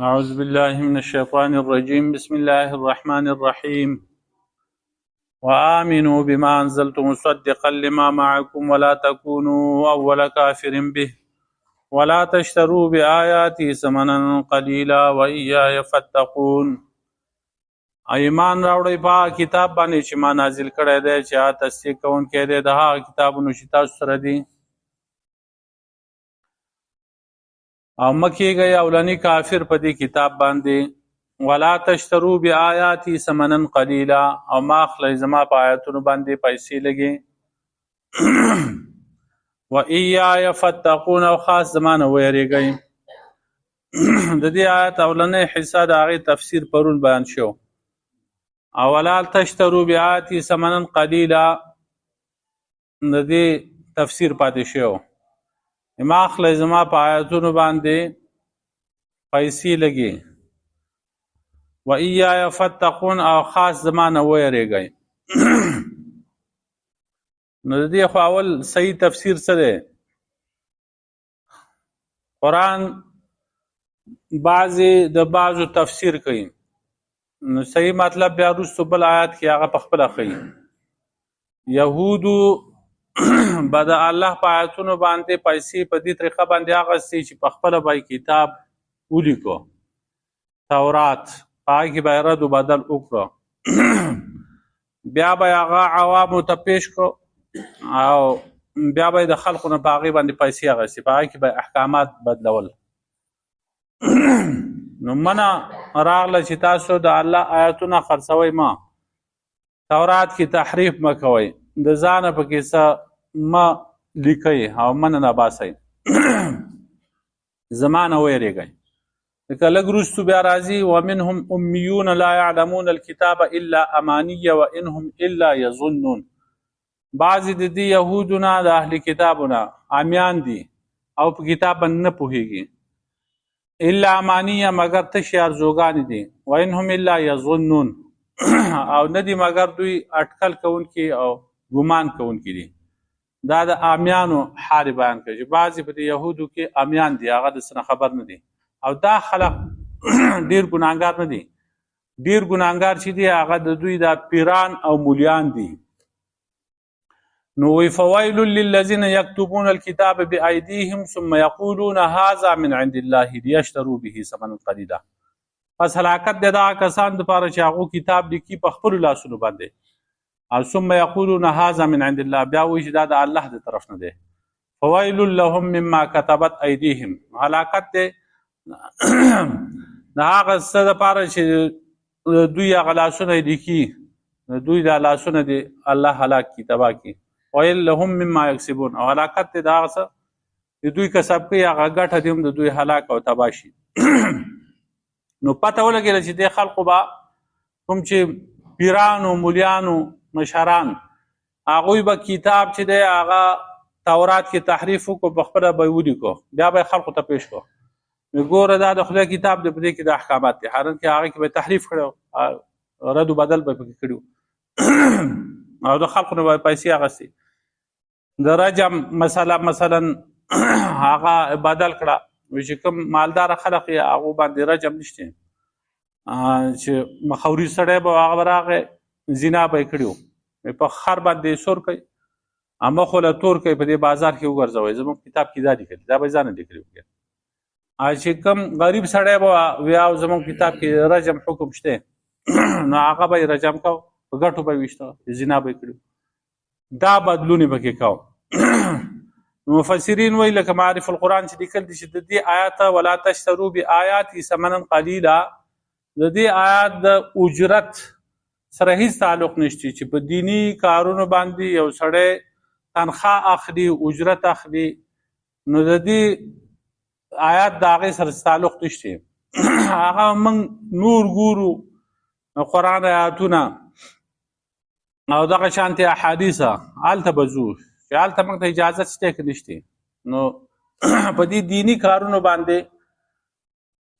أعوذ بالله من الشيطان الرجيم بسم الله الرحمن الرحيم وآمنوا بما أنزلت مصدقا لما معكم ولا تكونوا أول كافر به ولا تشتروا بآياتي ثمنا قليلا وإياي فاتقون. ایمان راوړی په کتاب باندې چې ما نازل کړی دی چې تصدیق کوونکی دی د هغه کتابونو چې تاسو سره دي او مه کېږئ اولني کافر په دې کتاب باندې ولا تشترو بآیاتي ثمنا قلیلا او ما اخلئ زما په آیاتونو باندې پیسې لګئ وإیاي فاتقون او خاص زما نه ویریږئ. د دې آیت اولنی حصه د هغې تفسیر پرون بیان شو. ولا تشترو بآیاتي ثمنا قلیلا د دې تفسیر پاتې شو. ما اخلئ زما په آیاتونو باندې پیسې لګي وإیاي فاتقون او خاص زما نه ویریږئ. نو د دې خو اول صحیح تفسیر څه دی؟ قرآن بعضو تفسیر کوي نو صحیح مطلب بیا وروستو بل آیات کې هغه پخپله ښیي. یهودو به د الله په آیاتونو باندې پیسې په دې طریقه باندې اخیستې چې پخپله به کتاب ولیکو، تورات، په هغې کې به یې رد و بدل وکړو، بیا به یې هغه عوامو ته پیش کړو او بیا به یې د خلکو نه په هغې باندې پیسې اخیستې، په هغې کې به احکامات بدلول. نو منع راغله چې تاسو د الله آیاتونه خرڅوئ مه، تورات کې تحریف مه کوئ، د ځانه پکې څه مه لیکئ او منه نه باسئ، زما نه ویریږئ. لکه لږ وروستو بیا راځي ومنهم امیون لا یعلمون الکتاب الا اماني وانهم الا یظنون. بعضې د دې یهودو نه د اهل کتابونه امیان دي او په کتاب باندې نه پوهېږي، الا امانیه مگر تشې ارزوګانې دي، وانهم الا یظنون او نه دي مگر دوی اټکل کوونکي او ګمان کوونکي دي. دا د امیانو حال بیان کوي چې بعضې په دې یهودو کې امیان دي، هغه د څه نه خبر نه دي او دا خلک ډېر ګناهګار نه دي. ډېر ګناهګار چې دي هغه د دوی دا پیران او مولیان دي. نو وی فویل للذین یکتبون الکتاب بأیدیهم ثم یقولون هذا من عند الله لیشتروا به ثمنا قلیلا. پس هلاکت د دغه کسانو دپاره چې هغو کتاب لیکي په خپلو لاسونو باندې او ثم یقولون هذا من عند الله، بیا وایي چې دا د الله د طرف نه دی. فویل لهم مما کتبت ایدیهم، هلاکت دی د هغه څه دپاره چې دوی هغه لاسونه لیکي، دوی دا لاسونه دی الله هلاک کي، تباه کي. ویل لهم مما یکسبون، او هلاکت دی د هغه څه چې دوی کسب کوي، هغه ګټه دې هم د دوی هلاک او تباه شي. نو پته ولګېده چې دې خلقو به کوم چې پیرانو مولیانو مشران هغوی به کتاب چې دی هغه تورات کې تحریف وکړو، پخپله به یې ولیکو، بیا به یې خلقو ته پیش کړو. نو ګوره دا د خدای کتاب دی، په دې کې د احکامات دي، حالانکې هغې کې به یې تحریف کړی، رد و بدل به یې پکې کړي او د خلقو نه به یې پیسې اخیستې. د رجم مسله مثلا هغه بدل کړه چې کوم مالداره خلق یې هغو باندې رجم نشته، چې مخوري سړی به هغه به راغی زنا به یې کړي، په خر باندې سور کوي، مخ له تور کوي، په دې بازار کې وګرځوئ، زموږ کتاب کې دا لیکلي، دا به یې ځانه لیکلي وکړي. چې کوم غریب سړی به وي او زموږ کتاب کې رجم حکم شته نو هغه به یې رجم کو، په ګټو به یې ویشته، زنا به یې کړي. دا بدلون یې پکې کو. مفسرین وایي لکه معارف القرآن چې لیکل دي چې د دې آیات ولا تشترو بآیاتي ثمنا قلیلا، د دې آیات د اجرت سره هیڅ تعلق نشته چې په دینی کارونو باندې یو سړی تنخواه اخلي، اجرت اخلي، نو د دې آیات د هغې سره تعلق نشته. هغه موږ نور ګورو قرآن آیاتونه او دغه شانتې احادیثه هلته به ځو چې هلته موږ ته اجازت شته که نشته. نو په دې دینی کارونو باندې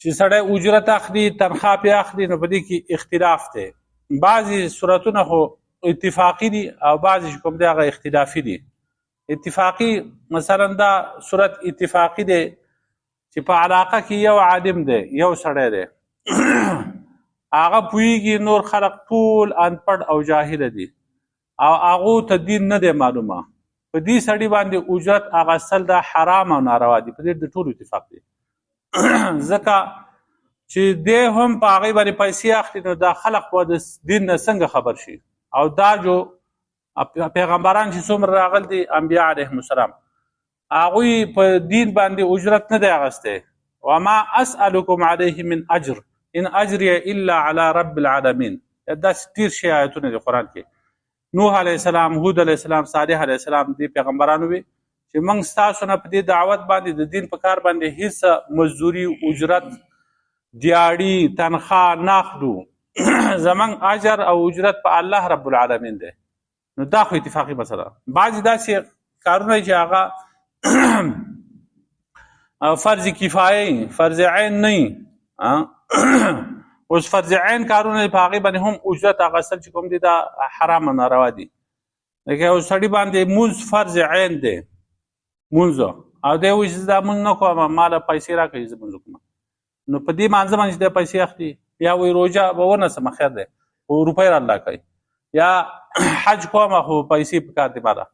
چې سړی اجرت اخلي، تنخواه پې اخلي، نو په دې کې اختلاف دی. بعضې صورتونه خو اتفاقی دي او بعضې کوم دی هغه اختلافي دي. اتفاقی مثلا دا صورت اتفاقی دی چې په علاقه کې یو عالم دی یو سړی دی هغه پوهېږي نور خلق ټول انپړ او جاهله دي او هغو ته دین نه دی معلومه په دې سړي باندې اجرت اخیستل دا حرام او ناروا دي په دې د ټولو اتفاق دی ځکه چې دی هم په هغې باندې پیسې اخلي نو دا خلق به د دین نه څنګه خبر شي او دا جو پیغمبران چې څومره راغلي دي انبیا علیهم السلام هغوی په دین باندې اجرت نه دی اخیستی وما اسألکم علیه من اجر ان اجری الا علی رب العالمین داسې ډېر شي آیتونه دي قرآن کې نوح علیه السلام هود علیه السلام صالح علیه السلام دې پیغمبرانو وي چې موږ ستاسو نه په دې دعوت باندې د دین په کار باندې هیڅ مزدوري اجرت دیاړي تنخواه نه اخلو زموږ اجر او اجرت په الله رب العالمین دی نو دا خو اتفاقي مسله بعضې داسې کارونه چې هغه فرض کفایي فرض عین نه اوس فرض عین کارونه په هغې باندې هم اجرت اخیستل چې کوم دي دا حرام او ناروا دي لکه یو سړي باندې مونځ فرض عین دی مونځ او دی وایي چې دا مونځ نه کوم ماله پیسې راکوي زه مونځ وکړم نو په دې مانځه باندې چې دی پیسې اخلي یا وایي روژه به ونیسم خیر دی خو روپۍ را الله کوي یا حج کوم خو پیسې په کار دی ماله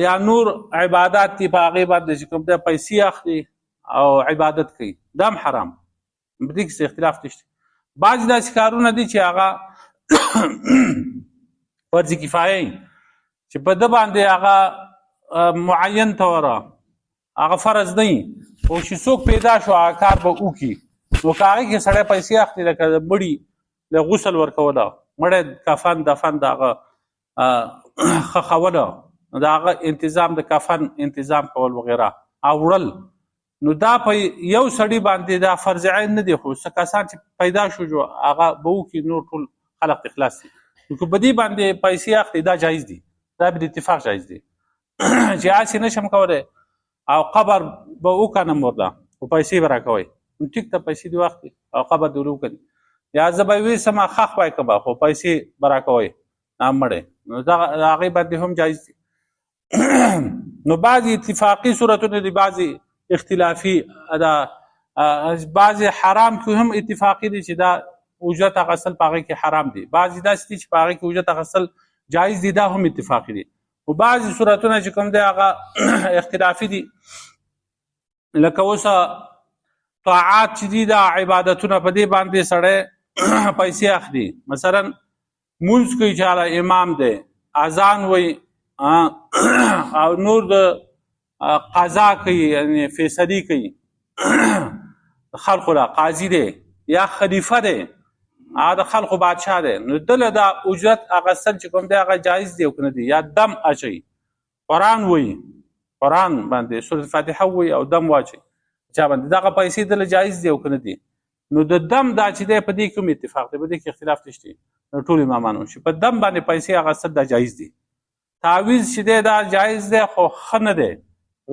یا نور عبادات دي په هغې باندې چې کوم دی پیسې اخلي او عبادت کوي دا هم حرام په دې کې اختلاف نشته بعضې داسې کارونه دي چې هغه فرض کفایي چې په ده باندې هغه معین طوره هغه فرض نه وي خو چې څوک پیدا شو هغه کار به وکړي نو که هغې کې سړی پیسې اخلي لکه د مړي له غسل ورکوله مړی کفن دفن د هغه خښوله د هغه انتظام د کفن انتظام کول وغیره او وړل نو دا په یو سړي باندې دا فرض عین نه دی خو څه کسان چې پیدا شو جو هغه به وکړي نور ټول خلق اخلاص دي نو که په دې باندې پیسې اخلي دا جایز دي دا به د اتفاق جایز دي چې هسې نشم کولی او قبر به وکنم ورله خو پیسې به راکوئ نو ټیک ته پیسې دې واخلي او قبر دې وکني یا زه به یې ویسم خښ به یې کړم خو پیسې به راکوئ مړی نو دا هغې باندې هم جایز دي نو بعضې اتفاقي صورتونه دي بعضې اختلافي دا بعضې حرام کې هم اتفاقي دي چې دا اجرت اخیستل په هغې کې حرام دي بعضې داسې دي چې په هغې کې اجرت اخیستل جایز دي دا هم اتفاقي دي خو بعضې صورتونه چې کوم دی هغه اختلافي دي لکه اوس طاعات چې دي دا عبادتونه په دې باندې سړی پیسې اخلي مثلا مونځ کوي چې امام دی اذان وایي او نور د قضا کوي یعنی فیصلي کوي خلقو لا قاضي دی یا خلیفه دی هغه د خلقو بادشاه دی نو دله دا اجرت اخیستل چې کوم دی هغه جایز دی او که نه دی یا دم اچوي قرآن وایي قرآن باندې سورة فاتحه وایي او دم واچوي چا باندې دغه پیسې دله جایز دی او که نه دی نو د دم دا چې دی په دې کې هم اتفاق دی په دې کې اختلاف نشته نو ټول امامانو چې په دم باندې پیسې اخیستل دا جایز دی تعویض چې دی دا جایز دی خو ښه نه دی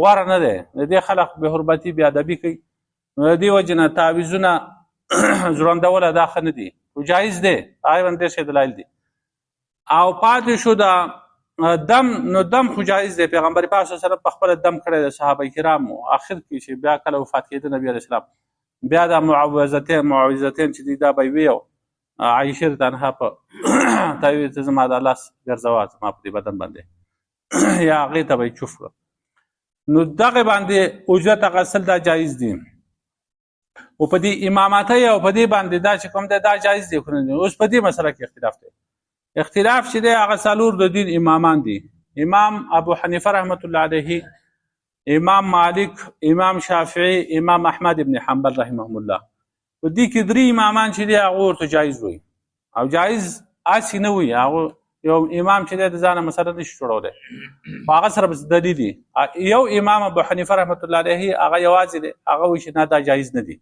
غوره نه دی د دې خلق بې حرمتي بې ادبي کوي نو د دې وجې نه تعویضونه ژوندوله دا ښه نه دي خو جایز دی هغې باندې ډېر ښه دلایل دي او پاتې شو د دم نو دم خو جایز دی پیغمبر پاک صلی الله علیه وسلم په خپله دم کړی د صحابه کرامو آخر کې چې بیا کله وفات کېده نبي علیه السلام بیا دا معوذتین چې دي دا به یې وی او عایشې رضی الله عنها په ته ویل ته زما د لاس ګرځوه زما په دې بدن باندې یا هغې ته به یې چوف کړه نو دغه باندې اجرت اخیستل دا جایز دي او په دې امامتۍ او په دې باندې دا چې کوم دی دا جایز دی اوس په دې مسله کې اختلاف دی اختلاف چې دی هغه څلور د دین امامان دي امام ابو حنیفه رحمت الله علیه امام مالک امام شافعي امام احمد ابن حنبل رحمهم الله په دې کې درې امامان چې دی هغه ورته جایز وایي او جایز هسې نه وایي هغه یو امام چې دی د ځانه مثلا نشي جوړولی په هغه سره به دلیل دي یو امام ابو حنیفه رحمت الله علیه هغه یوازې دی هغه وایي چې نه دا جایز نه دي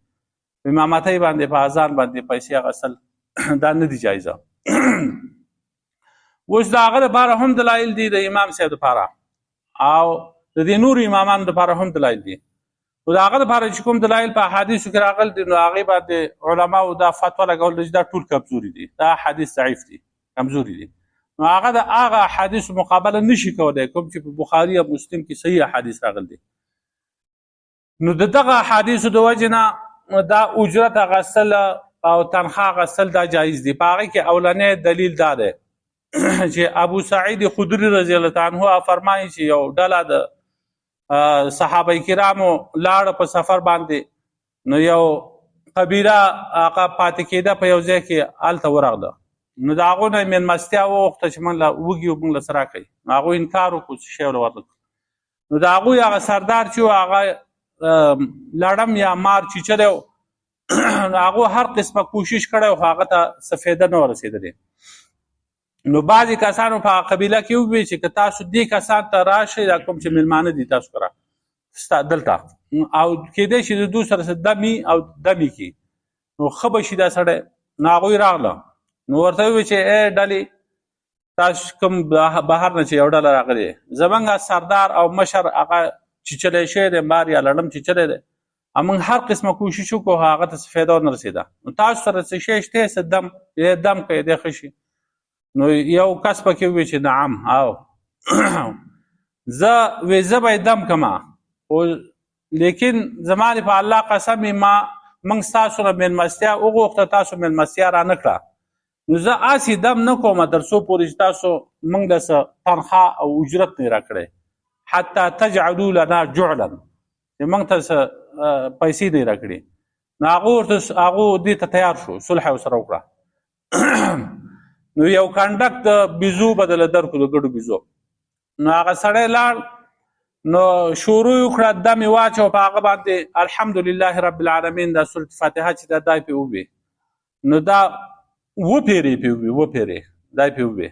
په امامتۍ باندې په اذان باندې پیسې اخیستل دا نه دي جایزه اوس د هغه دپاره هم دلایل دي د امام صاحب دپاره او د دې نورو امامانو دپاره هم دلایل دي خو د هغه دپاره چې کوم دلایل په احادیثو کې راغلي دي نو هغې باندې علماو دا فتوا لګول دي چې دا ټول کمزوري دي دا حدیث ضعیف دي کمزوري دي نو هغه د هغه احادیثو مقابله نشي کولی کوم چې په بخاري او مسلم کې صحیح احادیث راغلي دي نو دغه حدیث د وجنه دا اجرت غسل او تنخواه غسل دا جایز دي. په هغه کې اولنې دلیل دا دی چې ابو سعید خدری رضی الله تعالی عنہ فرمایي چې یو ډله د صحابه کرامو لاړ په سفر باندې، نو یو قبیله هغه پاتې کېده په یو ځای کې، هلته ورغله. نو د هغو نه یې مېلمستیا وغوښته چې موږ له وږي موږ له څه راکوي. نو هغوی انکار وکړو چې شی ورله ورنکړو. نو د هغوی هغه سردار چې و هغه لړم یا مار چیچلی و، هغو هر قسمه کوشش کړی خو هغه ته څه فایده نه ورسېدلې. نو بعضې کسانو په هغه قبیله کې وویل چې که تاسو دې کسان ته راشئ، دا کوم چې مېلمانه دي تاسو کره دلته، او کېدی شي د دوی سره څه دمي او دمي کړي، نو ښه به شي دا سړی. نو هغوی راغله، نو ورته وویل چې ای ډلې، تاسو کوم بهر نه چې یو ډله راغلې، زمونږ سردار او مشر هغه چیچلی شوی دی، مار یا لړم چیچلی دی، موږ هر قسمه کوشش وکړو هغه ته څه فایده ونه رسېده. نو تاسو سره څه شی شته څه دم دم کوئ دی ښه شي؟ نو یو کس پکې وویل چې نعم، او زه به یې دم کړم، خو لیکن زما د په الله قسم موږ ستاسو نه مېلمستیا وغوښته، تاسو مېلمستیا را نه کړه، نو زه هسې دم نه کوم تر څو پورې چې تاسو موږ له څه تنخواه او اجرت نه راکړئ، حتی تجعلوا لنا جعلا، چې موږ ته څه پیسې نه راکړي. نو هغو دې ته تیار شو، صلح یې ورسره وکړه. نو یو کنډک د بیزو بدله درکړو، د ګډو بیزو. نو هغه سړی لاړ، نو شروع یې وکړه، دم یې واچو په هغه باندې الحمدلله رب العالمین دا سورة فاتحه چې دا دای پې ووي، نو دا وپېرې پې ووي، وپېرې دای پې ووي،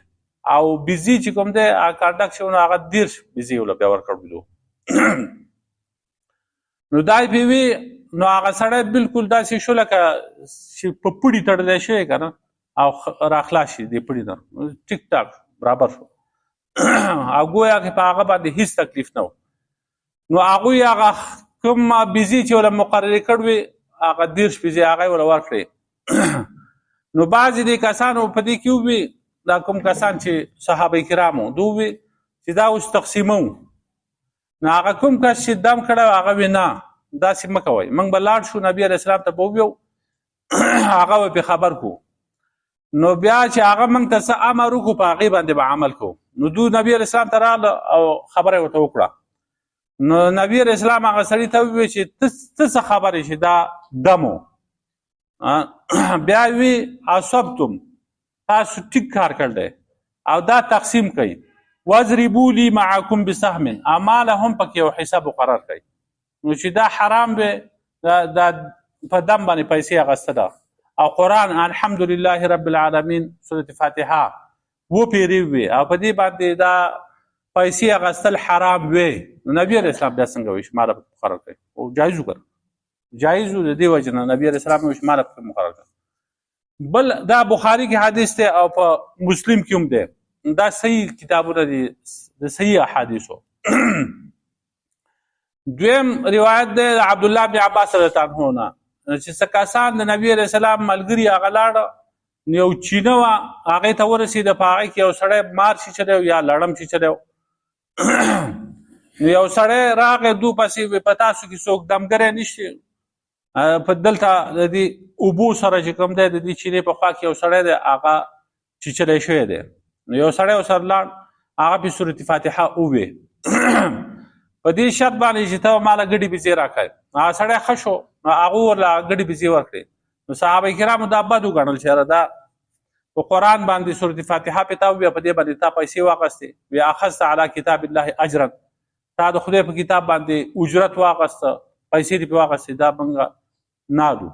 او بیزي چې کوم دی هغه کنډک شو، نو هغه 10 بیزي له بیا ورکړ بیزو. نو دای پې وي، نو هغه سړی بلکل داسې شو لکه چې په پړي تړلی شوی که نه، او راخلاص شي دې پړي نه، ټیک ټاک برابر شو. او ګویا کې په هغه باندې هیڅ تکلیف نه و. نو هغوی هغه کوم بیزي چې وله مقررې کړ وي، هغه 10 بیزي هغه یې وله ورکړې. نو بعضې دې کسانو په دې کې ووي، دا کوم کسان چې صحابه کرامو، دوی ووي چې دا اوس تقسیمو. نو هغه کوم کس چې دم کړی هغه وي نه، داسې مه کوئ، موږ به لاړ شو نبي علیه السلام ته به وویو، هغه به پې خبر کړو. نو بیا چې هغه موږ ته څه امر وکړو په هغې باندې به عمل کوو. نو دوی نبي علیه السلام ته راغله او خبره یې ورته وکړه. نو نبي علیه السلام هغه سړي ته وویل چې ته څه خبرې چې دا دم و؟ بیا یې وي اصبتم، تاسو ټیک کار کړی دی، او دا تقسیم کوي. واضربوا لي معکم بسهم، اماله هم پکې یو حساب مقرر کوي. نو چې دا حرام دی، دا په دم باندې پیسې اخیسته ده، او قرآن الحمدلله رب العالمین سورة فاتحه وپېرې وي، او په دې باندې دا پیسې اخیستل حرام وي. نو نبي علیه السلام بیا څنګه وایي چې ماله پکې مقرر کوي؟ او جایز وکړه، جایز و، د دې وجې نه نبي علیه السلام وایي چې ماله پکې مقرر کوي. بل دا بخاري کې حدیث دی او په مسلم کې هم دی، دا صحیح کتابونه دي د صحیح احادیثو. دویم روایت دی د عبدالله بن عباس رضی الله عنه نه، چې څه کسان د نبي علیه السلام ملګري هغه لاړه، یو چینه وه هغې ته ورسېده، په هغې کې یو سړی مار چیچلی و یا لړم چیچلی و. نو یو سړی راغی دو پسې، په تاسو کې څوک دمګری نشته؟ په دلته د دې اوبو سره چې کوم دی د دې چینې په خوا کې یو سړی دی هغه چیچلی شوی دی. نو یو سړی ورسره لاړ، هغه پې سورة فاتحه ووې، په دې شرط باندې چې ته ماله ګډې بیزې راکړې. هغه سړی ښه شو، نو هغه ورله ګډې بیزې ورکړې. نو صحابه کرامو دا بد وګڼل چې یاره دا په قرآن باندې سورة فاتحه پې تا وویه، په دې باندې تا پیسې واخیستې، وی اخذت علی کتاب الله اجرا، تا د خدای په کتاب باندې اجرت واخیسته، پیسې دې پې واخیستې، دا موږ نالو.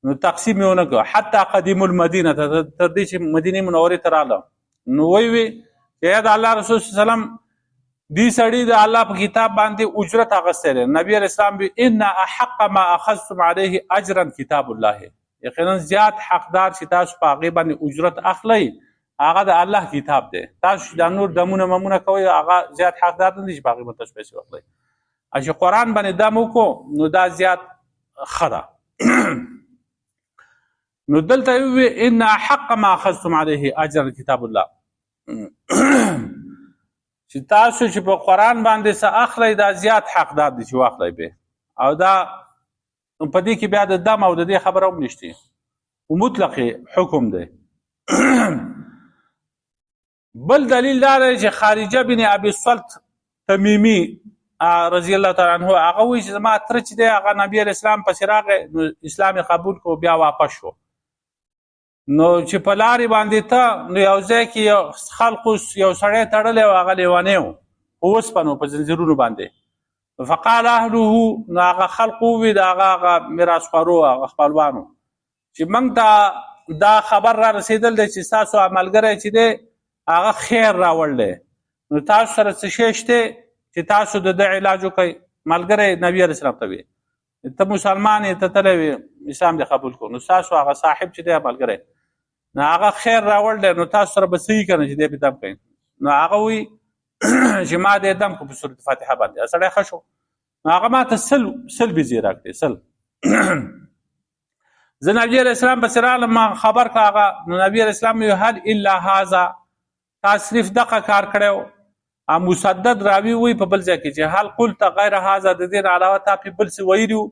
نو تقسیم یې ونه کړه حتی قدیمو المدینه، تر دې چې مدینې منورې ته راغله. نو وی چې یا د الله رسول صلی الله علیه وسلم دې سړي د الله په کتاب باندې اجرت اخیستی دی. نبي علیه السلام وی ان احق ما اخذتم علیه اجرا کتاب الله، یقینا زیات حقدار چې تاسو په هغې باندې اجرت اخلئ هغه د الله کتاب دی. تاسو دا نور دمونه ممونه کوئ، هغه زیات حقدار نه دی چې په هغې باندې تاسو پیسې واخلئ. چې قرآن باندې دم وکړو نو دا زیات ښه ده. نو دلته یې وویل ان احق ما اخذتم علیه اجرا کتاب الله، چې تاسو چې په قرآن باندې څه اخلئ دا زیات حقدار دي چې واخلئ به. او دا په دې کې بیا د دم او د دې خبره هم نشته، مطلق حکم دی. بل دلیل دا دی چې خارجه بن ابي الصلت تمیمی رضی الله تعالی عنہ هغه وایي چې زما تر چې دی هغه نبی علیہ السلام پسې راغی، اسلام قبول کو، بیا واپس شو. نو چې په لارې باندې ته نو یو ځای کې خلقو یو سړی تړلی و، هغه لیونی و په اوسپنو په زنځیرونو باندې. فقال اهله، نو هغه خلق وویل د هغه میراثخوارو هغه خپلوانو چې موږ ته دا خبر را رسېدل دی چې ستاسو عملګری چې دی هغه خیر راوړ دی، نو تاسو سره څه شی شته چې تاسو د ده علاج وکئ. ملګری نبي علیه السلام ته وی ته مسلمان یې، ته تللی وې اسلام دې قبول کړو، نو ستاسو هغه صاحب چې دی ملګری نو هغه خیر راوړ دی، نو تاسو سره به صحیح که نه چې دی پې دم کوئ. نو هغه وایي چې ما دې دم کړو په صورت فاتحه باندې. سړی ښه شو. نو هغه ما ته سل بیزې راکړې، سل. زه نبي علیه السلام پسې رالم، ما خبر کړه هغه. نو نبي علیه السلام وایي هل الا هذا، تا صرف دغه کار کړی و. مسدد راوي وایي په بل ځای کې چې هل قلت غیر هذا، د دې نه علاوه تا پې بل څه ویلي وو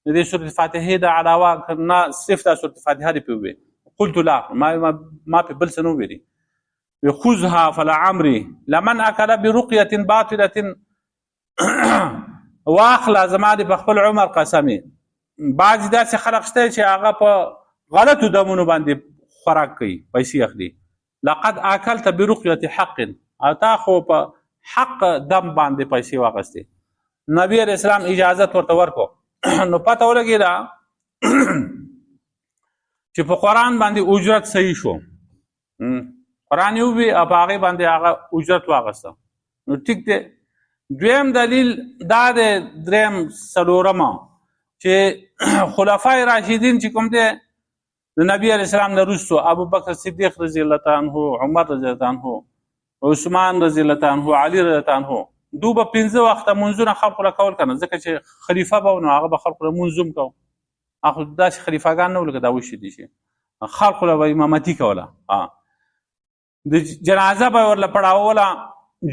د دې صورت فاتحې د علاوه، که نه صرف دا صورت فاتحه دې پې وویل؟ قلت لا، ما پې بل څه نه ویلي. خذها فلعمري لمن اکل برقیة باطلة، واخله زما دې په خپل عمر قسمې. بعضې داسې خلق شته چې هغه په غلطو دمونو باندې خوراک کوي، پیسې اخلي. لقد اکلت برقیة حق، او تا خو په حق دم باندې پیسې واخیستې. نبی علیه السلام اجازت ورته ورکړو. نو پته ولګېده چې په قرآن باندې اجرت صحیح شو. قرآن یې ووی او په هغې باندې هغه اجرت واخیسته. نو ټیک دی. دویم دلیل دا دی، دریم څلورمه، چې خلفای راشدین چې کوم دی د نبی علیه السلام نه وروستو ابوبکر صدیق رضی الله تعالی عنه، عمر رضی الله تعالی عنه، عثمان رضی الله تعالی عنه، علي رضی الله تعالی عنه، دو به 15 وخته منځونه خلقو له کول کنه، ځکه چې خلیفه به نو هغه به خلقو له منځ هم کو. هغه داسې خلیفګان نه ول که دا وشي دي شي، خلقو له به امامتي کوله، د جنازه به ورله پړاوله،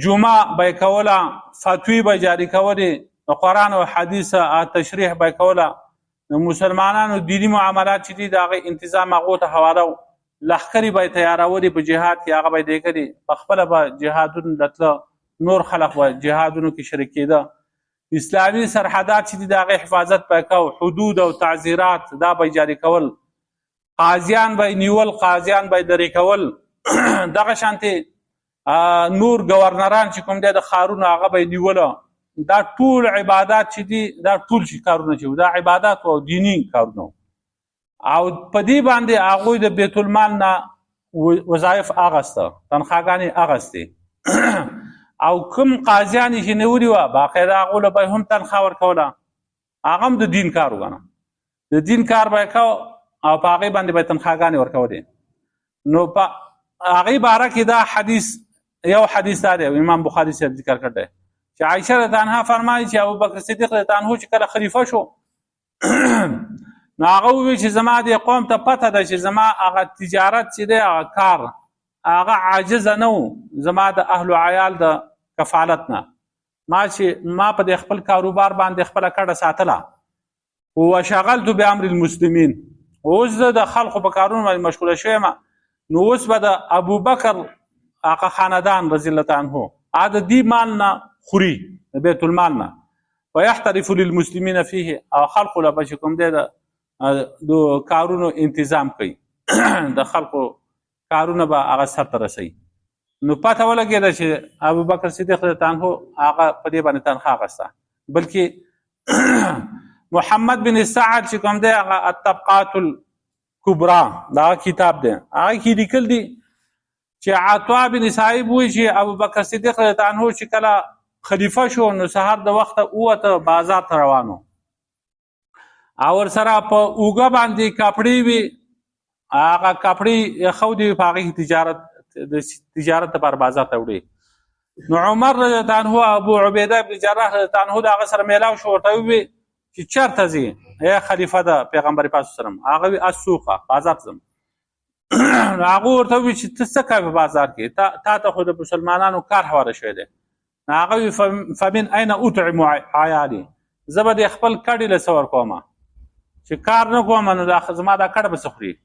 جمعه به یې کوله، فتوی به جاري کولې، د قرآن او حدیث تشریح به یې کوله. د مسلمانانو دیني معاملات چې دي د هغې انتظام هغو ته حواله و. لښکرې به یې تیارولې په جهاد کې، هغه به یې دی کړي، پخپله به جهادونو ته تله، نور خلق به جهادونو کې شریک کېده. اسلامي سرحدات چې دي د هغې حفاظت به یې کو، حدود او تعزیرات دا به یې جاري کول، قاضیان به یې نیول، قاضیان به یې لرې کول. دغه شانتې نور ګورنران چې کوم دی د ښارونو هغه به یې نیوله. دا ټول عبادات چې دي دا ټول چې کارونه چې دا عبادات او دیني کارونه، او په دې باندې هغوی د بیت المال نه وظایف اخیسته، تنخواګانې اخیستې. او کوم قاضیان یې چې نیولي وه باقاعده هغو له به هم تنخوا ورکوله، هغه هم د دین کار وګڼه، د دین کار به یې کو او په هغې باندې به یې تنخواګانې ورکولې. نو په هغې باره کې دا حدیث، یو حدیث دا دی، امام بخاري صاحب ذکر کړی چې عایشه رضی الله عنها فرمایي چې ابوبکر صدیق رضی الله عنه چې کله خلیفه شو نو هغه وویل چې زما دې قوم ته پته ده چې زما هغه تجارت چې دی هغه کار هغه عاجزه نه و زما د اهل و عیال د کفالت نه. ما په دې خپل کاروبار باندې خپله کډه ساتله، وشغلت بامر المسلمین، اوس زه د خلقو په کارونو باندې مشغوله شوی یم. نو اوس به د ابوبکر هغه خاندان رضی الله تعالی عنه هغه د دې مال نه خوري، د بیت المال نه، ویحترف للمسلمین فیه، او خلقو له به چې کوم دی د کارونو انتظام کوي، د خلقو کارونه به هغه سرته رسوي. نو پته ولګېده چې ابوبکر صدیق رضی الله عنه هغه په دې باندې تنخوا اخیسته. بلکې محمد بن سعد چې کوم دی هغه الطبقات الکبرا دا کتاب دی، هغه کې لیکل دي چې عطا بن صاحب وایي چې ابوبکر صدیق رضی الله عنه چې کله خلیفه شو نو سهار د وخته ووته بازار ته روانو، او ورسره په اوږه باندې کپړې وي، هغه کپړې یخودې په هغې تجارت لپاره بازار ته وړي. نو عمر رضی الله عنه ابو عبیده بن جراح رضی الله عنه د هغه سره میلاو شو، ورته وویل چې چېرته ځې ای خلیفه د پیغمبر پاک صلی الله علیه وسلم؟ هغه وایي السوقه، بازار ته ځم. نو هغه ورته وویل چې ته څه کوې په بازار کې؟ تا ته خو د مسلمانانو کار هواره شوی دی، هغه فمن اين اطعم عيالي، زه به د خپل کډې له څه ورکوم چې کار نه کوم نو زما دا کډه به څه خوري.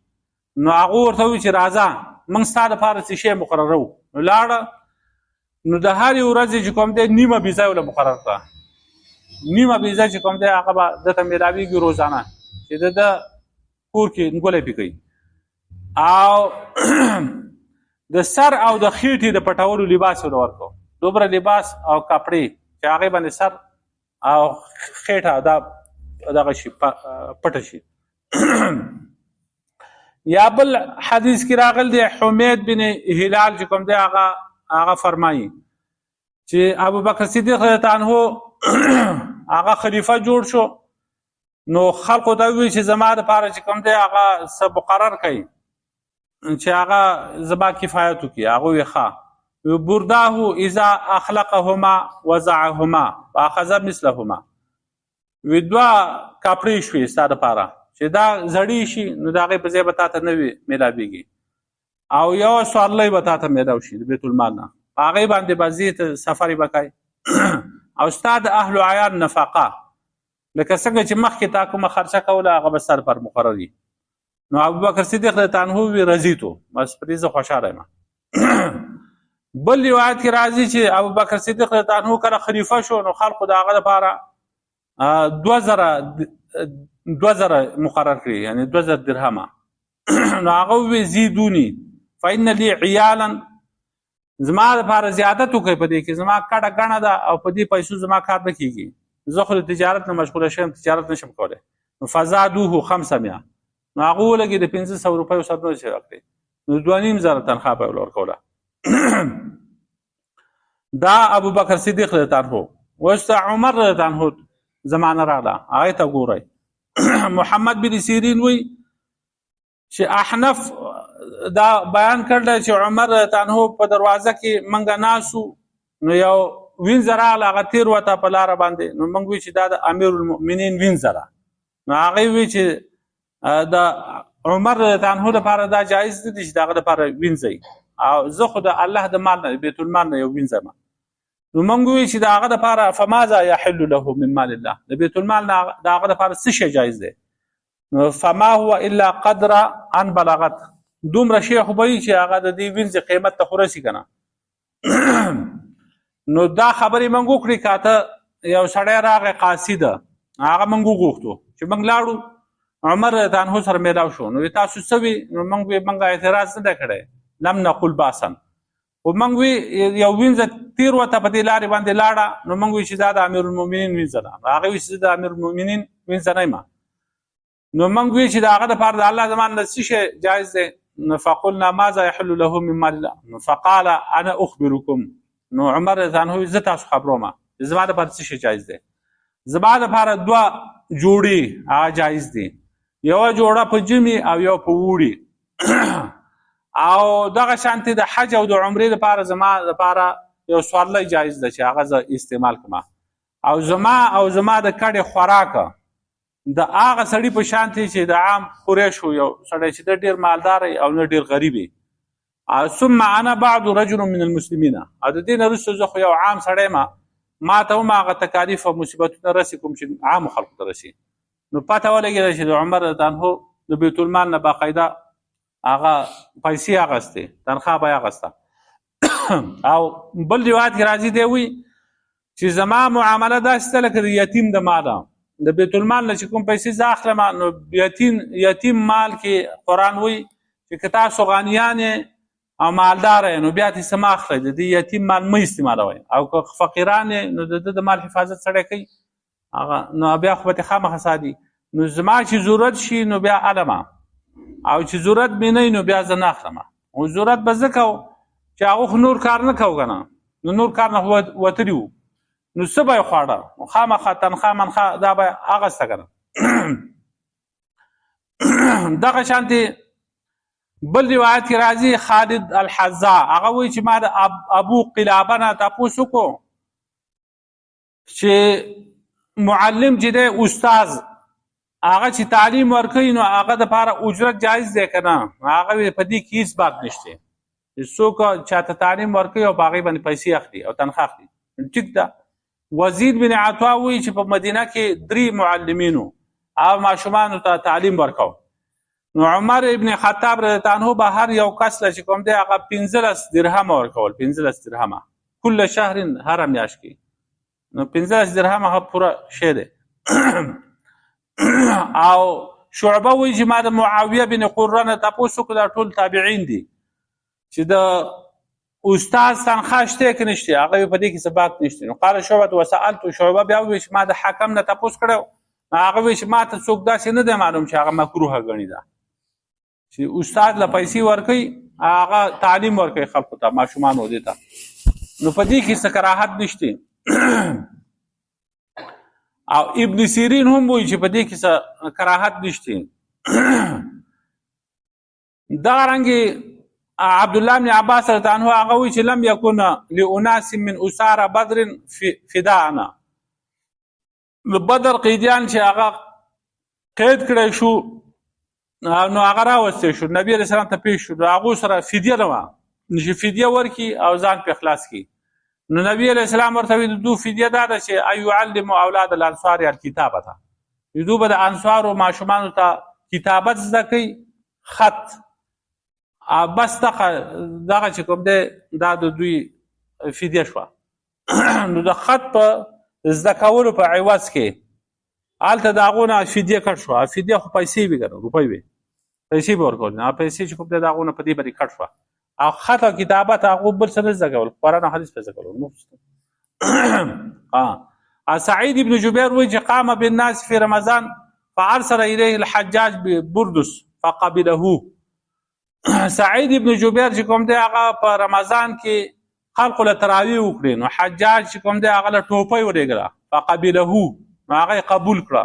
نو هغه ورته وایي چې راځه موږ ستا دپاره څه شی مقرروو. نو لاړه، نو د هرې ورځې چې کوم دی نیمه بیزه یې ورله مقرر کړه. نیمه بیزه چې کوم دی هغه به دته میلاویږي روزانه چې د کور کې ګولی پې کوي. او د سر او د خېټې د پټولو لباس ورله ورکړو، دومره لباس او کپړې چې هغې باندې سر او خېټه دا دغه شي پټه شي. یا بل حدیث کې راغلی دی حمید بن هلال چې کوم دی هغه فرمایي چې ابوبکر صدیق رضی الله عنه هغه خلیفه جوړ شو، نو خلقو ته وویل چې زما دپاره چې کوم دی هغه څه مقرر کړي چې هغه زما کفایت وکړي. هغه ویل ښه. برداه اذا اخلقهما وضعهما واخذ مثلهما، وی دوه کپړې شوې ستا دپاره چې دا زړې شي نو د هغې په ځای به تا ته نه وي میلاویږي، او یوه سوارلۍ به تا ته میلاو شي د بیت المال نه، په هغې باندې به ځې ته سفر یې به کوې. او ستا د اهل و عیال نفقه لکه څنګه چې مخکې تا کومه خرچه کوله هغه به ستا دپاره مقرر وي. نو ابوبکر صدیق رضی الله عنه وی رضیتو، بس په دې زه خوشحاله یم. بل روایت کې راځي چې ابوبکر صدیق رضی الله عنه کله خلیفه شو نو خلقو د هغه دپاره 2000 مقرر کړي، یعنی 2000 درهمه. نو هغه وی زیدونی فإن لي عیالا، زما دپاره زیادت وکړئ په دې کې، زما کډه ګڼه ده او په دې پیسو زما کار نه کېږي، زه خو د تجارت نه مشغوله شوم، تجارت نشم کولی. نو فزادوه 500، نو هغه ولګي د 500 روپیو سره نور شي راکړي، نو 2500 تنخواه به یې ورکوله. دا ابوبکر صدیق رضی الله عنه. وروسته عمر رضی الله عنه زمانه راغله، هغې ته ګورئ. محمد بن سیرین وی چې احنف دا بیان کړل چې عمر رضی الله عنه په دروازه کې منګه ناسو، نو یو وینځه راغله هغه تېر وته په لاره باندې، نو موږ وی چې دا د امیر المؤمنین وینځه ده. نو هغې وی چې د عمر رضی الله عنه دپاره دا جایز نه دي چې د هغه دپاره وینځئ، او زه خو د الله د مال نه بیت المال نه یو وینځم. نو موږ وی چې د هغه دپاره فماذا یحل له من مال الله، د بیت المال نه د هغه دپاره څه شی جایز دی؟ نو فما هو الا قدر ان بلغت، دومره شی خو به وي چې هغه د دې وینځې قیمت ته خو رسي که نه. نو دا خبرې موږ وکړې که ته یو سړی راغی قاصده، هغه موږ وغوښتو چې موږ لاړو عمر رضی الله عنه سره میلاو شو، نو تاسو څه وي؟ نو موږ وی موږ اعتراض نه دی کړی، لم نقل باسن. و موږ وی یو وینځه تېر وته په دې لارې باندې لاړه، نو موږ وی چې دا د امیر المؤمنین وینځه ده. هغه وی چې د امیر المؤمنین وینځه نه یم. نو موږ وی چې د هغه دپاره د الله زمان نه څه شی جایز دی؟ فقلنا ماذا يحل له من مال الله، فقال انا اخبركم. نو عمر رضی الله عنه زه تاسو خبروم چې زما دپاره څه شی جایز دی. زما دپاره 2 جوړې هغه جایز دي، یوه جوړه په جمعې او یو په ووړي. او دغه شانتې د حج او د عمرې لپاره زما لپاره یو سوارلی جایز ده چې هغه زه استعمال کړم. او زما د کډې خوراک د هغه سړي په شانتې چې د عام قریشو یو سړی چې د ډېر مالدار او نه ډېر غریب وي. ثم انا بعد رجل من المسلمین، او د دې نه وروسته زه خو یو عام سړی ما ته هم هغه تکالیف او مصیبتونه رسي کوم چې عامو خلکو ته رسي. نو پته ولګېده چې د عمر رضی الله عنه د بیت المال نه باقاعده هغه پیسې اخیستې، تنخواه به یې اخیسته. او بل روایت کې راځي دی وی چې زما معامله داسې ده لکه د یتیم د مال، د بیت المال نه چې کوم پیسې زه اخلم، نو یتیم مال کې قرآن وی چې که تاسو غنیان او مالدار نو بیا ترې څه مه اخلئ، د دې یتیم مال مه استعمالوئ. او که فقیران نو د ده د مال حفاظت سړی کوي، هغه نو بیا خو به ترې خامخا ساتي. نو زما چې ضرورت شي نو بیا علمه، او چې ضرورت مې نه وي نو بیا زه نه اخلم. او ضرورت به زه کوو چې هغه خو نور کار نه کوو که نه، نو نور کار نه وتلي وو، نو څه به یې خواړه، خامخا تنخواه منخواه دا به یې اخیسته که نه. دغه شانتې بل روایت کې راځي خالد الحذاء هغه وایي چې ما د ابو قلابه نه تپوس وکړو چې معلم چې دی استاذ هغه چې تعلیم ورکوي نو هغه دپاره اجرت جایز دی که نه؟ هغه په دې کې هېڅ باب نشته چې څوک چاته تعلیم ورکوي او په هغې باندې پیسې اخلي او تنخواه اخلي. ټیک ده. وزیر بن عطا وایي چې په مدینه کې 3 معلمینو او ماشومانو ته تعلیم ورکاو. نو عمر ابن خطاب رضی الله عنه به هر یو کس له چې کوم دی هغه 15 درهم ورکول. 15 درهم کل شهر هر میاشت کې. نو 15 درهم هغه پوره شی دی. او شعبه وایي چې ما د معاویه بن قره نه تاسو کو دا ټول تابعین دي چې د استاد تنخواه شته که نشته، هغه په دې کې ثبات نشته. نو قال شعبه وسالت شعبه بیا وایي چې ما د حکم نه تاسو کړو، هغه وایي چې ما ته څوک داسې نه دی معلوم چې هغه مکروه ګڼي ده چې استاد له پیسې ورکوي هغه تعلیم ورکوي خلکو ته ماشومانو دې ته. نو په دې کې څه کراهت نشته. او ابن سیرین هم وایي چې په دې کې څه کراهت نشته. دغه رنګې عبد الله بن عباس رضی الله عنه هغه وایي چې لم يكن لاناس من اسار بدر فداءنا. بدر قیدیان چې هغه قید کړی شو نو هغه راوستی شو، نبی علیه السلام ته پیش شو، هغو سره فدیه نه وه چې فدیه ورکړي او ځان پې خلاص کړي. نو نبی علیه السلام ورته وایي د دو فدیه دا ده چې ایعلم اولاد الانصار الکتابه ته، دوی به د انصارو ماشومانو ته کتابت زده کوي، خط. بس دغه چې کوم دی دا د دوی فدیه شوه. نو د خط په زده کولو په عوض کې هلته د هغو نه فدیه کټ شوه. فدیه خو پیسې وي که نه، روپۍ وي، پیسې به ورکول. پیسې چې کوم دی د هغو نه په دې باندې کټ شوه. او خط او کتابت هغو بل څه نه زده کول، قرآن او حدیث په زده کول. سعید ابن جبیر وایي چې قام بالناس فی رمضان فارسل الیه الحجاج ببردس فقبله. سعید ابن جبیر چې کوم دی هغه په رمضان کې خلقو له تراویح وکړي، نو حجاج چې کوم دی هغه له ټوپۍ ورېږله فقبله، نو هغه یې قبول کړه.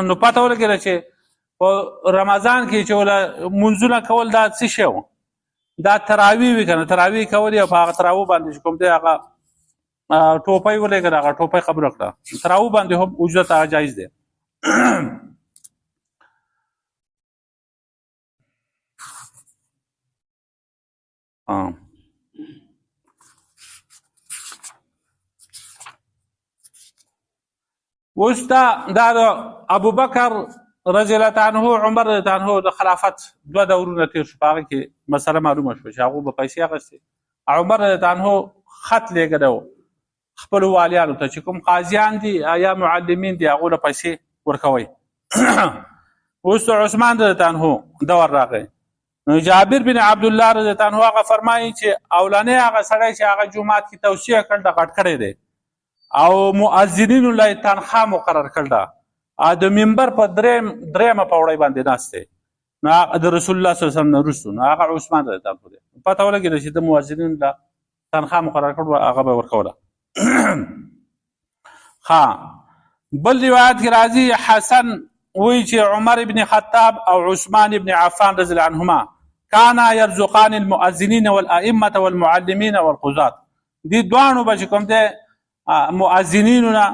نو پته ولګېده چې په رمضان کې چې وله منځونه کول دا څه شی و، دا تراویح وي که نه، تراویح کول یې په هغه تراویح باندې چې کوم دی هغه ټوپۍ ولګېده، هغه ټوپۍ قبوله کړه. تراویح باندې هم اجرت هغه جایز دی. اوس دا د ابوبکر رضی الله عنه عمر رضی الله عنه د خلافت 2 دورونه تیر شو، په هغه کې مسله معلومه شوه چې هغوی به پیسې اخیستې. عمر رضی الله عنه خط لېږلی خپلو والیانو ته چې کوم قاضیان دي یا معلمین دي هغو له پیسې ورکوئ. اوس عثمان رضی الله عنه دور راغی. نو جابر بن عبدالله رضی الله عنه هغه فرمایي چې اولنی هغه سړی چې هغه جومات کې توصیه کړ د غټ کړی دی او مؤذنینو له تنخواه مقرر کړ ده، د منبر په درېیمه پوړۍ باندې ناست دی، نو د رسول الله صلی الله علیه وسلم نه وروستو نو هغه عثمان رضی الله عنه دی. پته ولګېده چې د مؤذنینو له تنخواه مقرر کړ هغه به ورکوله. بل روایت کې راځي حسن وایي چې عمر ابن خطاب او عثمان ابن عفان رضی الله عنهما کانا یرزقان المؤذنین والائمه والمعلمین والقضات. دې دواړو به چې کوم دی مؤذنینو له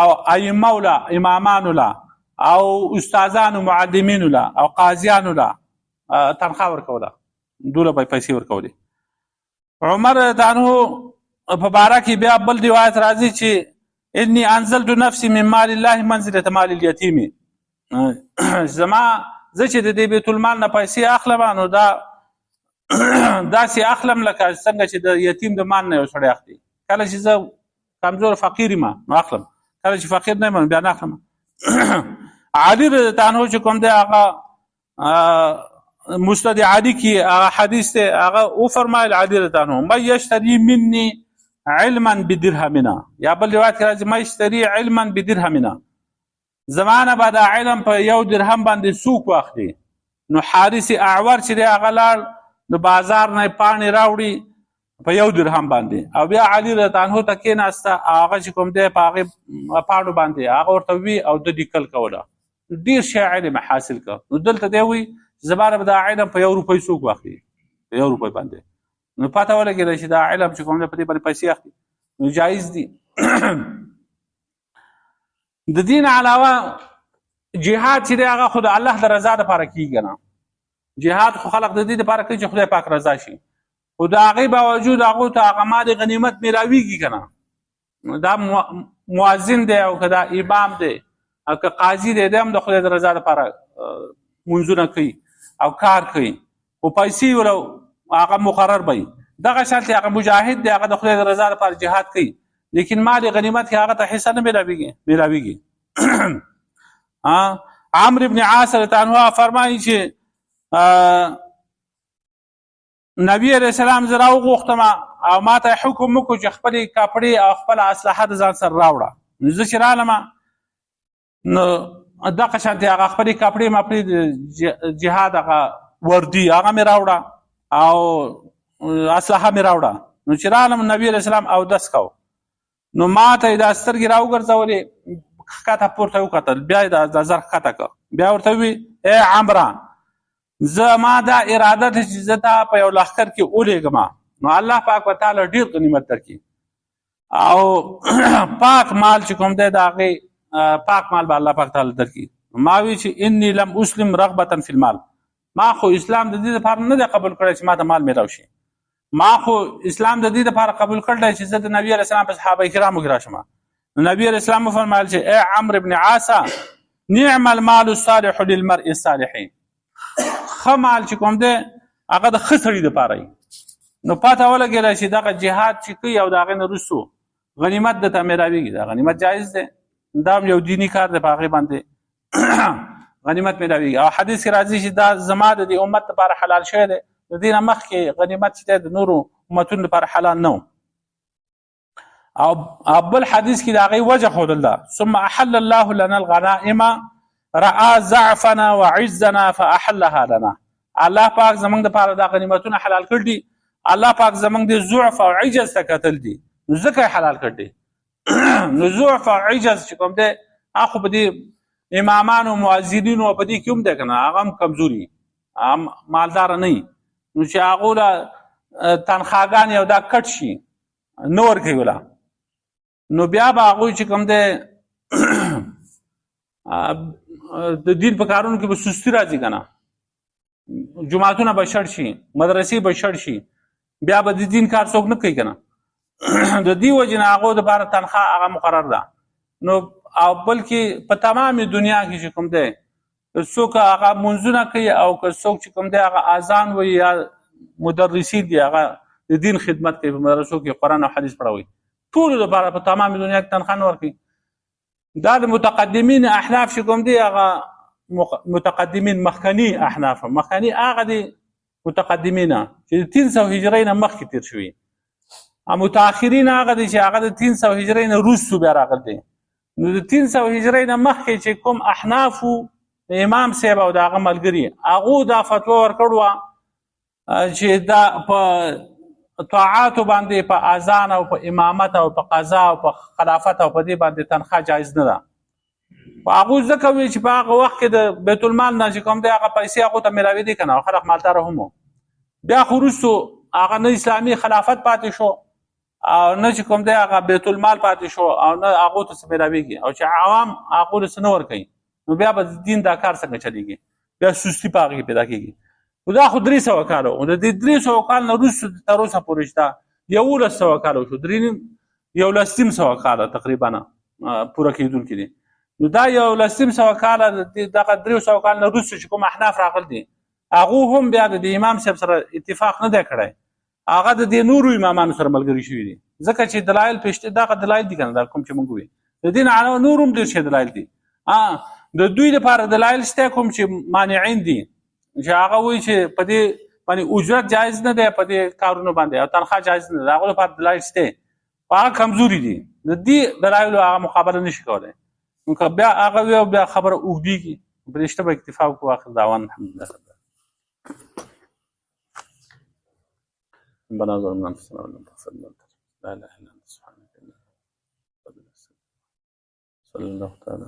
او ائمه له امامانو له او استادانو معلمینو له او قاضیانو له تنخواه ورکوله، دوله به پیسې ورکولې. عمر رضی الله عنه په باره کې بیا بل روایت راځي چې انی انزلت نفسي من مال الله منزله مال الیتیم. زما زه چې د دې بیت المال نه پیسې اخلم نو دا داسې اخلم لکه څنګه چې د یتیم د مال نه یو سړی اخلي. کله چې زه کمزور فقیر یم نو اخلم، کله چې فقیر نه یم بیا نه اخلم. علي رضی الله عنه چې کوم دی هغه مسند علی کې هغه حدیث دی، هغه وفرمایل علی رضی الله عنه من یشتری مني علما بدرهمنا، یا بل روایت کې راځي من یشتری علما بدرهمنا، زمانه به دا علم په 1 درهم باندې څوک واخلي. نو حارث اعور چې دی هغه لاړ د بازار نه پاڼې راوړي په 1 درهم باندې، او بیا علي رضی الله عنه ته کېناسته، هغه چې کوم دی په هغې پاڼو باندې هغه ورته وي او د لیکل کوله، ډېر شی علم حاصل کړ. نو دلته دی وایي زمانه به دا علم په 1 روپۍ څوک واخلي، په 1 روپۍ باندې. نو پته ولګېده چې دا علم چې کوم دی په دې باندې پیسې اخلي، نو جایز دي. د دین علاوه جهاد چې دی هغه خو د الله د رضا دپاره کېږي نه. جهاد خو خلق د دې دپاره کوي چې خدای پاک رضا شي، خو د هغې باوجود هغو ته هغه مال غنیمت میلاویږي که نه، دا مؤذن دی او که دا امام دی او که قاضي دی هم د خدای د رضا لپاره منځونه کوي او کار کوي، خو پیسې ولو هغه مقرر به وي. دغه شانتې هغه مجاهد دی، هغه د خدای د رضا لپاره جهاد کوي، لیکن مال غنیمت کې هغه ته حصه نه میلاویږي. عمرو بن عاص رضی الله عنه فرمایي چې نبی علیہ السلام زه راوغوښتم او ما ته حکم وکړو چې خپلې کپړې او خپله اسلحه د ځان سره راوړه. نو زه چې رالم نو دغه شانتې هغه خپلې کپړې مپړې د جهاد هغه وردي هغه مې راوړه او اسلحه مې راوړه. نو چې رالم نبی علیہ السلام اودس کو، نو ما ته یې دا سترګې راوګرځولې، ښکته پورته وکتل، بیا یې دا زر ښکته کړ، بیا ورته ووي ای عمره زما دا اراده ده چې زه تا په یو لښکر کې ولیږم، نو الله پاک به تعالی ډېر غنیمت درکړي او پاک مال چې کوم دی د هغې پاک مال به الله پاک تعالی درکړي. ما وی چې انی لم اسلم رغبة فی المال، ما خو اسلام د دې لپاره نه دی قبول کړی چې ما ته مال میلاو شي، ما خو اسلام د دې لپاره قبول کړی چې زه د نبی علیه السلام په صحابه کرامو کې راشم. نو نبی علیه السلام وفرمایل چې ای عمرو بن عاص نعم المال الصالح للمرء الصالح، ښه مال چې کوم دی هغه د ښه سړي دپاره وي. نو پته ولګېده چې دغه جهاد چې کوي او د هغې نه وروستو غنیمت درته میلاویږي، دا غنیمت جایز دی، دا هم یو دیني کار دی، په هغې باندې غنیمت میلاویږي. او حدیث کې راځي چې دا زما د دې امت لپاره حلال شوی دی، د دې نه مخکې غنیمت چې دی د نورو امتونو لپاره حلال نه و. او بل حدیث کې د هغې وجه ښودل ده ثم احل الله لنا الغنائم رعا ضعفنا وعزنا فاحلها لنا، الله پاک زمونږ دپاره دا غنیمتونه حلال کړ دي، الله پاک زمونږ د ضعف او عجز ته کتل دي، نو ځکه یې حلال کړ دي. نو ضعف او عجز چې کوم دی هغه خو په دې امامانو مؤذنینو په دې کې هم دی که نه، هغه هم کمزوري مالداره نه وي، نو چې هغو له تنخواګانې او دا کټ شي نه ورکوي وله، نو بیا به هغوی چې کوم دی د دین په کارونو کې به سستی راځي که نه، جماعتونه به شړ شي، مدرسې به شړ شي، بیا به د دین کار څوک نه کوي که نه. د دې وجې نه هغو دپاره تنخوا هغه مقرر ده. نو او بلکې په تمامې دنیا کې چې کوم دی څوک هغه منځونه کوي او که څوک چې کوم دی هغه اذان وایي یا مدرسین دي هغه د دین خدمت کوي، په مدرسو کې قرآن او حدیث پړوي، ټولو دپاره په تمامې دنیا کې تنخوا نه ورکوي. دا د متقدمین احناف چې کوم دی هغه متقدمین مخکني احناف، مخکني هغه دي متقدمین چې 300 هجرۍ نه مخکې تیر شوي، متاخرین هغه دي چې هغه د 300 هجرۍ نه وروستو بیا راغلی دی. نو د 300 هجرۍ نه مخکې چې کوم احنافو امام صاحب او د هغه ملګري هغو دا فتوا ورکړې وه چې دا په طاعاتو باندې په اذان او په امامت او په قضا او په خلافت او په دې باندې تنخوا جایز نه ده. هغوی ځکه وایي چې په هغه وخت کې د بیت المال نه چې کوم دی هغه پیسې هغو ته میلاوېدې که نه، خلک مالداره هم و. بیا خو وروستو هغه نه اسلامي خلافت پاتې شو او نه چې کوم دی هغه بیت المال پاتې شو او نه هغو ته څه میلاوېږي، او چې عوام هغو ته څه نه ورکوي، نو بیا به دین دا کار څنګه چلېږي، بیا سستي په هغې کې پیدا کېږي. خو دا خو 300 کاله و، د دې 300 کال نه وروستو تر اوسه پورې شته 1100 کاله شو، 1100 کاله تقریبا پوره کېدونکي دي. نو دا 1100 کاله دغه 300 کال نه وروسته چې کوم احناف راغلي دي هغو هم بیا د امام صاحب سره اتفاق نه دی کړی، هغه د دې نورو امامانو سره ملګري شوي دي، ځکه چې دلایل پیشته دغه دلایل دي که نه، دا کوم چې موږ وایو د دې نه علاوه نور هم ډېر ښه دلایل دي. د دوی لپاره دلایل شته کوم چې مانعین دي، چې هغه وایي چې په دې باندې اجرت جایز نه دی، په دې کارونو باندې او تنخوا جایز نه ده، د هغو لپاره دلایل شته، هغه کمزوري دي، د دې دلایلو هغه مقابله نشي کولی. نو که بیا هغه وي او بیا خبره اوږدېږي، په دې شته به اکتفا وکړو. آخر دعوانا الحمدلله رب العالمین. ربنا ظلمنا انفسنا ولم تغفر لنا لا اله الا انت سبحانك صلى الله تعالى